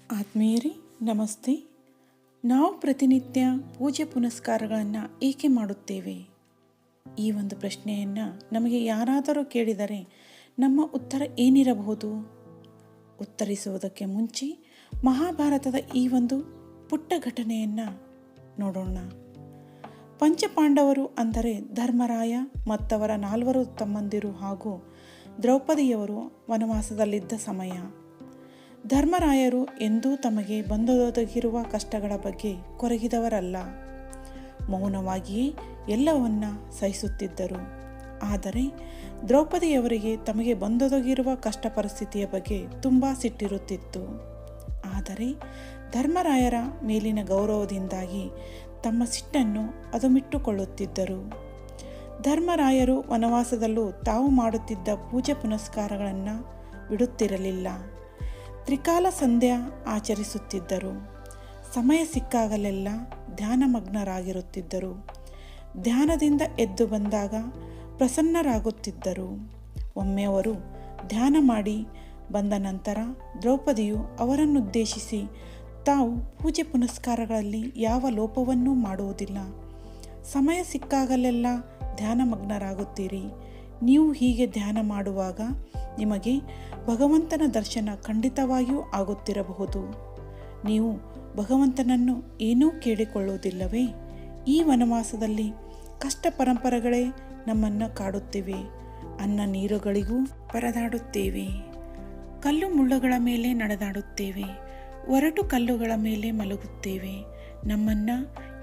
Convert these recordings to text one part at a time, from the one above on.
ಆತ್ಮೀಯರೇ ನಮಸ್ತೆ. ನಾವು ಪ್ರತಿನಿತ್ಯ ಪೂಜೆ ಪುನಸ್ಕಾರಗಳನ್ನು ಏಕೆ ಮಾಡುತ್ತೇವೆ? ಈ ಒಂದು ಪ್ರಶ್ನೆಯನ್ನು ನಮಗೆ ಯಾರಾದರೂ ಕೇಳಿದರೆ ನಮ್ಮ ಉತ್ತರ ಏನಿರಬಹುದು? ಉತ್ತರಿಸುವುದಕ್ಕೆ ಮುಂಚೆ ಮಹಾಭಾರತದ ಈ ಒಂದು ಪುಟ್ಟ ಘಟನೆಯನ್ನು ನೋಡೋಣ. ಪಂಚಪಾಂಡವರು ಅಂದರೆ ಧರ್ಮರಾಯ ಮತ್ತವರ 4 ತಮ್ಮಂದಿರು ಹಾಗೂ ದ್ರೌಪದಿಯವರು ವನವಾಸದಲ್ಲಿದ್ದ ಸಮಯ. ಧರ್ಮರಾಯರು ಎಂದೂ ತಮಗೆ ಬಂದೊದಗಿರುವ ಕಷ್ಟಗಳ ಬಗ್ಗೆ ಕೊರಗಿದವರಲ್ಲ. ಮೌನವಾಗಿಯೇ ಎಲ್ಲವನ್ನ ಸಹಿಸುತ್ತಿದ್ದರು. ಆದರೆ ದ್ರೌಪದಿಯವರಿಗೆ ತಮಗೆ ಬಂದೊದಗಿರುವ ಕಷ್ಟ ಪರಿಸ್ಥಿತಿಯ ಬಗ್ಗೆ ತುಂಬ ಸಿಟ್ಟಿರುತ್ತಿತ್ತು. ಆದರೆ ಧರ್ಮರಾಯರ ಮೇಲಿನ ಗೌರವದಿಂದಾಗಿ ತಮ್ಮ ಸಿಟ್ಟನ್ನು ಅದುಮಿಟ್ಟುಕೊಳ್ಳುತ್ತಿದ್ದರು. ಧರ್ಮರಾಯರು ವನವಾಸದಲ್ಲೂ ತಾವು ಮಾಡುತ್ತಿದ್ದ ಪೂಜೆ ಪುನಸ್ಕಾರಗಳನ್ನು ಬಿಡುತ್ತಿರಲಿಲ್ಲ. ತ್ರಿಕಾಲ ಸಂಧ್ಯಾ ಆಚರಿಸುತ್ತಿದ್ದರು. ಸಮಯ ಸಿಕ್ಕಾಗಲೆಲ್ಲ ಧ್ಯಾನಮಗ್ನರಾಗಿರುತ್ತಿದ್ದರು. ಧ್ಯಾನದಿಂದ ಎದ್ದು ಬಂದಾಗ ಪ್ರಸನ್ನರಾಗುತ್ತಿದ್ದರು. ಒಮ್ಮೆ ಅವರು ಧ್ಯಾನ ಮಾಡಿ ಬಂದ ನಂತರ ದ್ರೌಪದಿಯು ಅವರನ್ನುದ್ದೇಶಿಸಿ, ತಾವು ಪೂಜೆ ಪುನಸ್ಕಾರಗಳಲ್ಲಿ ಯಾವ ಲೋಪವನ್ನೂ ಮಾಡುವುದಿಲ್ಲ. ಸಮಯ ಸಿಕ್ಕಾಗಲೆಲ್ಲ ಧ್ಯಾನಮಗ್ನರಾಗುತ್ತೀರಿ. ನೀವು ಹೀಗೆ ಧ್ಯಾನ ಮಾಡುವಾಗ ನಿಮಗೆ ಭಗವಂತನ ದರ್ಶನ ಖಂಡಿತವಾಗಿಯೂ ಆಗುತ್ತಿರಬಹುದು. ನೀವು ಭಗವಂತನನ್ನು ಏನೂ ಕೇಳಿಕೊಳ್ಳುವುದಿಲ್ಲವೇ? ಈ ವನವಾಸದಲ್ಲಿ ಕಷ್ಟ ಪರಂಪರೆಗಳೇ ನಮ್ಮನ್ನು ಕಾಡುತ್ತಿವೆ. ಅನ್ನ ನೀರುಗಳಿಗೂ ಪರದಾಡುತ್ತೇವೆ. ಕಲ್ಲು ಮುಳ್ಳುಗಳ ಮೇಲೆ ನಡೆದಾಡುತ್ತೇವೆ. ಒರಟು ಕಲ್ಲುಗಳ ಮೇಲೆ ಮಲಗುತ್ತೇವೆ. ನಮ್ಮನ್ನು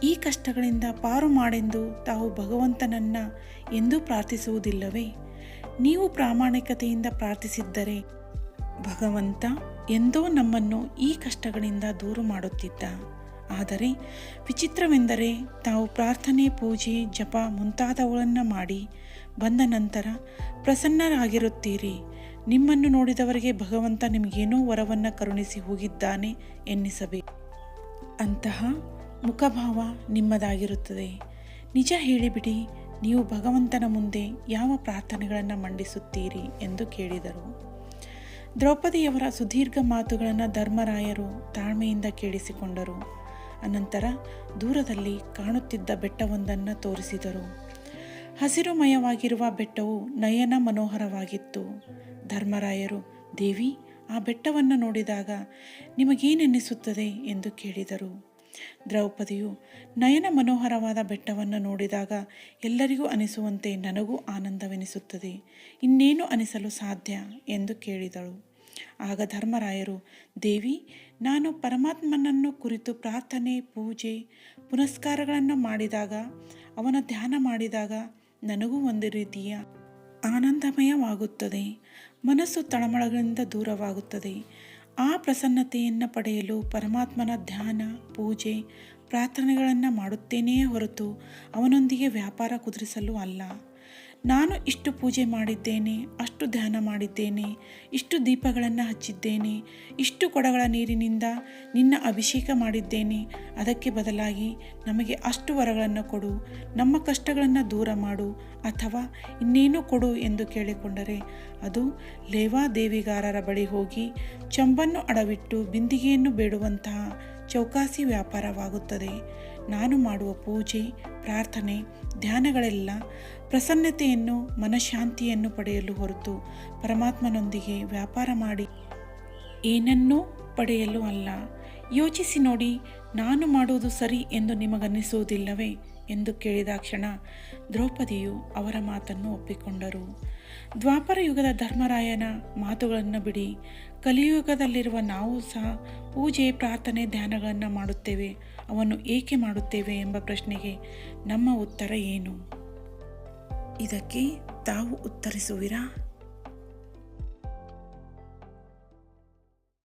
ಈ ಕಷ್ಟಗಳಿಂದ ಪಾರು ಮಾಡೆಂದು ತಾವು ಭಗವಂತನನ್ನು ಎಂದೂ ಪ್ರಾರ್ಥಿಸುವುದಿಲ್ಲವೇ? ನೀವು ಪ್ರಾಮಾಣಿಕತೆಯಿಂದ ಪ್ರಾರ್ಥಿಸಿದ್ದರೆ ಭಗವಂತ ಎಂದೋ ನಮ್ಮನ್ನು ಈ ಕಷ್ಟಗಳಿಂದ ದೂರ ಮಾಡುತ್ತಿದ್ದ. ಆದರೆ ವಿಚಿತ್ರವೆಂದರೆ ತಾವು ಪ್ರಾರ್ಥನೆ, ಪೂಜೆ, ಜಪ ಮುಂತಾದವುಗಳನ್ನು ಮಾಡಿ ಬಂದ ನಂತರ ಪ್ರಸನ್ನರಾಗಿರುತ್ತೀರಿ. ನಿಮ್ಮನ್ನು ನೋಡಿದವರಿಗೆ ಭಗವಂತ ನಿಮಗೇನೋ ವರವನ್ನು ಕರುಣಿಸಿ ಹೋಗಿದ್ದಾನೆ ಎನ್ನಿಸಬೇಕು. ಅಂತಹ ಮುಖಭಾವ ನಿಮ್ಮದಾಗಿರುತ್ತದೆ. ನಿಜ ಹೇಳಿಬಿಡಿ, ನೀವು ಭಗವಂತನ ಮುಂದೆ ಯಾವ ಪ್ರಾರ್ಥನೆಗಳನ್ನು ಮಂಡಿಸುತ್ತೀರಿ ಎಂದು ಕೇಳಿದರು. ದ್ರೌಪದಿಯವರ ಸುದೀರ್ಘ ಮಾತುಗಳನ್ನು ಧರ್ಮರಾಯರು ತಾಳ್ಮೆಯಿಂದ ಕೇಳಿಸಿಕೊಂಡರು. ಅನಂತರ ದೂರದಲ್ಲಿ ಕಾಣುತ್ತಿದ್ದ ಬೆಟ್ಟವೊಂದನ್ನು ತೋರಿಸಿದರು. ಹಸಿರುಮಯವಾಗಿರುವ ಬೆಟ್ಟವು ನಯನ ಮನೋಹರವಾಗಿತ್ತು. ಧರ್ಮರಾಯರು, ದೇವಿ, ಆ ಬೆಟ್ಟವನ್ನು ನೋಡಿದಾಗ ನಿಮಗೇನೆನ್ನಿಸುತ್ತದೆ ಎಂದು ಕೇಳಿದರು. ದ್ರೌಪದಿಯು, ನಯನ ಮನೋಹರವಾದ ಬೆಟ್ಟವನ್ನು ನೋಡಿದಾಗ ಎಲ್ಲರಿಗೂ ಅನಿಸುವಂತೆ ನನಗೂ ಆನಂದವೆನಿಸುತ್ತದೆ. ಇನ್ನೇನು ಅನಿಸಲು ಸಾಧ್ಯ ಎಂದು ಕೇಳಿದಳು. ಆಗ ಧರ್ಮರಾಯರು, ದೇವಿ, ನಾನು ಪರಮಾತ್ಮನನ್ನು ಕುರಿತು ಪ್ರಾರ್ಥನೆ, ಪೂಜೆ, ಪುನಸ್ಕಾರಗಳನ್ನು ಮಾಡಿದಾಗ, ಅವನ ಧ್ಯಾನ ಮಾಡಿದಾಗ ನನಗೂ ಒಂದು ರೀತಿಯ ಆನಂದಮಯವಾಗುತ್ತದೆ. ಮನಸ್ಸು ತಳಮಳಗಳಿಂದ ದೂರವಾಗುತ್ತದೆ. ಆ ಪ್ರಸನ್ನತೆಯನ್ನು ಪಡೆಯಲು ಪರಮಾತ್ಮನ ಧ್ಯಾನ, ಪೂಜೆ, ಪ್ರಾರ್ಥನೆಗಳನ್ನು ಮಾಡುತ್ತೇನೆಯೇ ಹೊರತು ಅವನೊಂದಿಗೆ ವ್ಯಾಪಾರ ಕುದುರಿಸಲು ಅಲ್ಲ. ನಾನು ಇಷ್ಟು ಪೂಜೆ ಮಾಡಿದ್ದೇನೆ, ಅಷ್ಟು ಧ್ಯಾನ ಮಾಡಿದ್ದೇನೆ, ಇಷ್ಟು ದೀಪಗಳನ್ನು ಹಚ್ಚಿದ್ದೇನೆ, ಇಷ್ಟು ಕೊಡಗಳ ನೀರಿನಿಂದ ನಿನ್ನ ಅಭಿಷೇಕ ಮಾಡಿದ್ದೇನೆ, ಅದಕ್ಕೆ ಬದಲಾಗಿ ನಮಗೆ ಅಷ್ಟು ವರಗಳನ್ನು ಕೊಡು, ನಮ್ಮ ಕಷ್ಟಗಳನ್ನು ದೂರ ಮಾಡು, ಅಥವಾ ಇನ್ನೇನು ಕೊಡು ಎಂದು ಕೇಳಿಕೊಂಡರೆ ಅದು ಲೇವಾದೇವಿಗಾರರ ಬಳಿ ಹೋಗಿ ಚಂಬನ್ನು ಅಡವಿಟ್ಟು ಬಿಂದಿಗೆಯನ್ನು ಬೇಡುವಂತಹ ಚೌಕಾಸಿ ವ್ಯಾಪಾರವಾಗುತ್ತದೆ. ನಾನು ಮಾಡುವ ಪೂಜೆ, ಪ್ರಾರ್ಥನೆ, ಧ್ಯಾನಗಳೆಲ್ಲ ಪ್ರಸನ್ನತೆಯನ್ನು, ಮನಃಶಾಂತಿಯನ್ನು ಪಡೆಯಲು ಹೊರತು ಪರಮಾತ್ಮನೊಂದಿಗೆ ವ್ಯಾಪಾರ ಮಾಡಿ ಏನನ್ನೂ ಪಡೆಯಲು ಅಲ್ಲ. ಯೋಚಿಸಿ ನೋಡಿ, ನಾನು ಮಾಡುವುದು ಸರಿ ಎಂದು ನಿಮಗನ್ನಿಸುವುದಿಲ್ಲವೇ ಎಂದು ಕೇಳಿದಾಕ್ಷಣ ದ್ರೌಪದಿಯು ಅವರ ಮಾತನ್ನು ಒಪ್ಪಿಕೊಂಡರು. ದ್ವಾಪರ ಯುಗದ ಧರ್ಮರಾಯನ ಮಾತುಗಳನ್ನು ಬಿಡಿ, ಕಲಿಯುಗದಲ್ಲಿರುವ ನಾವು ಸಹ ಪೂಜೆ, ಪ್ರಾರ್ಥನೆ, ಧ್ಯಾನಗಳನ್ನು ಮಾಡುತ್ತೇವೆ. ಅವನ್ನು ಏಕೆ ಮಾಡುತ್ತೇವೆ ಎಂಬ ಪ್ರಶ್ನೆಗೆ ನಮ್ಮ ಉತ್ತರ ಏನು? ಇದಕ್ಕೆ ತಾವು ಉತ್ತರಿಸುವಿರಾ?